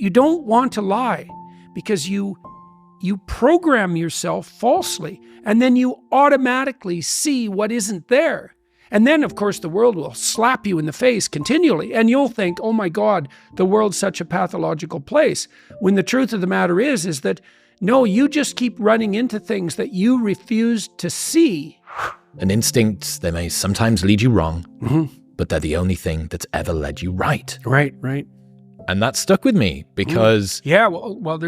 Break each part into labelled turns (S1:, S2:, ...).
S1: you don't want to lie because you program yourself falsely, and then you automatically see what isn't there. And then, of course, the world will slap you in the face continually, and you'll think, oh my God, the world's such a pathological place. When the truth of the matter is that, no, you just keep running into things that you refuse to see.
S2: And instincts, they may sometimes lead you wrong, but they're the only thing that's ever led you right.
S1: Right.
S2: And that stuck with me because...
S1: Yeah, well,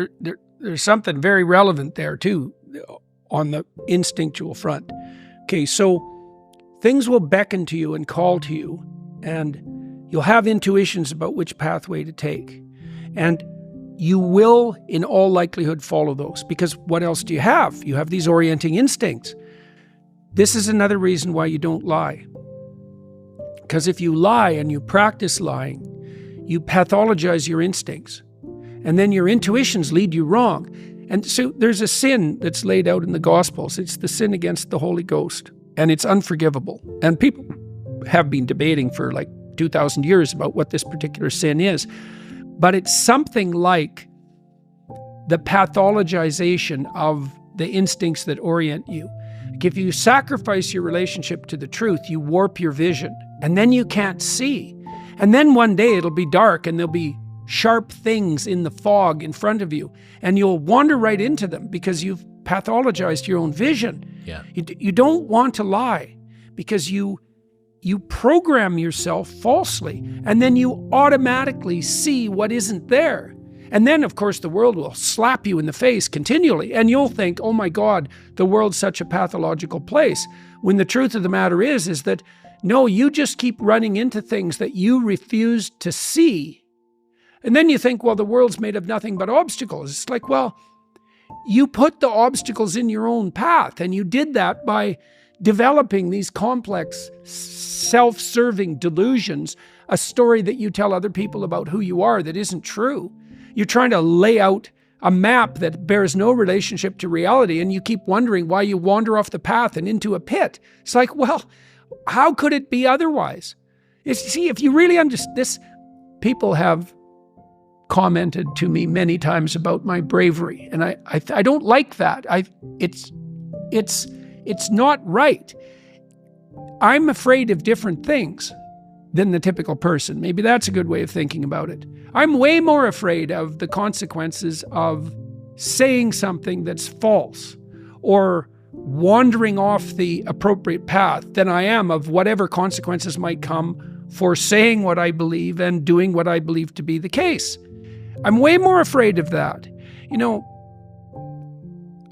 S1: there's something very relevant there too, on the instinctual front. Okay, so things will beckon to you and call to you, and you'll have intuitions about which pathway to take. And you will, in all likelihood, follow those, because what else do you have? You have these orienting instincts. This is another reason why you don't lie. Because if you lie and you practice lying, you pathologize your instincts. And then your intuitions lead you wrong. And so there's a sin that's laid out in the Gospels. It's the sin against the Holy Ghost. And it's unforgivable. And people have been debating for like 2,000 years about what this particular sin is. But it's something like the pathologization of the instincts that orient you. Like if you sacrifice your relationship to the truth, you warp your vision. And then you can't see. And then one day it'll be dark and there'll be sharp things in the fog in front of you. And you'll wander right into them because you've pathologized your own vision.
S2: Yeah.
S1: You don't want to lie because you program yourself falsely, and then you automatically see what isn't there. And then, of course, the world will slap you in the face continually, and you'll think, oh my God, the world's such a pathological place. When the truth of the matter is that, no, you just keep running into things that you refuse to see. And then you think, well, the world's made of nothing but obstacles. It's like, well, you put the obstacles in your own path, and you did that by developing these complex, self-serving delusions, a story that you tell other people about who you are that isn't true. You're trying to lay out a map that bears no relationship to reality, and you keep wondering why you wander off the path and into a pit. It's like, well, how could it be otherwise? See, if you really understand this, people have commented to me many times about my bravery, and I don't like that. It's not right. I'm afraid of different things than the typical person. Maybe that's a good way of thinking about it. I'm way more afraid of the consequences of saying something that's false or wandering off the appropriate path than I am of whatever consequences might come for saying what I believe and doing what I believe to be the case. I'm way more afraid of that. You know,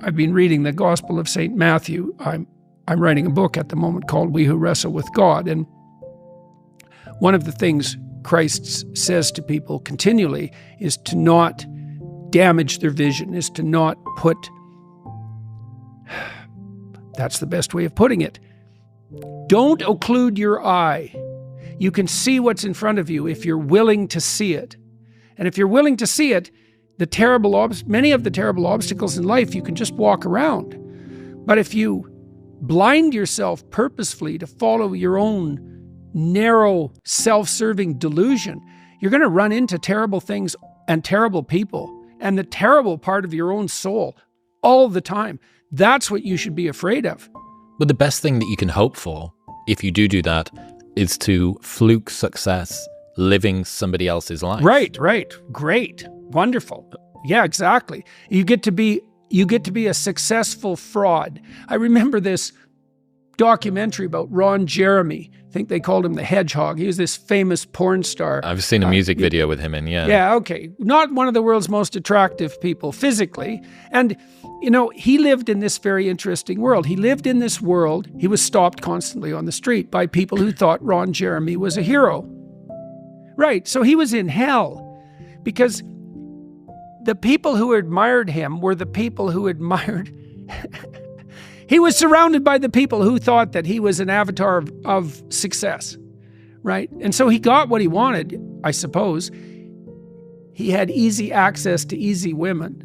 S1: I've been reading the Gospel of St. Matthew. I'm writing a book at the moment called We Who Wrestle with God. And one of the things Christ says to people continually is to not damage their vision, is to not put, that's the best way of putting it. Don't occlude your eye. You can see what's in front of you if you're willing to see it. And if you're willing to see it, many of the terrible obstacles in life, you can just walk around. But if you blind yourself purposefully to follow your own narrow, self-serving delusion, you're going to run into terrible things and terrible people and the terrible part of your own soul all the time. That's what you should be afraid of.
S2: But the best thing that you can hope for, if you do that, is to fluke success living somebody else's life.
S1: Right. Great. Wonderful. Yeah, exactly. You get to be a successful fraud. I remember this documentary about Ron Jeremy. I think they called him the Hedgehog. He was this famous porn star.
S2: I've seen a music video with him in, yeah.
S1: Yeah, okay. Not one of the world's most attractive people physically. And, you know, he lived in this very interesting world. He lived in this world. He was stopped constantly on the street by people who thought Ron Jeremy was a hero. Right, so he was in hell because the people who admired him were the people who admired... He was surrounded by the people who thought that he was an avatar of success, right? And so he got what he wanted, I suppose. He had easy access to easy women.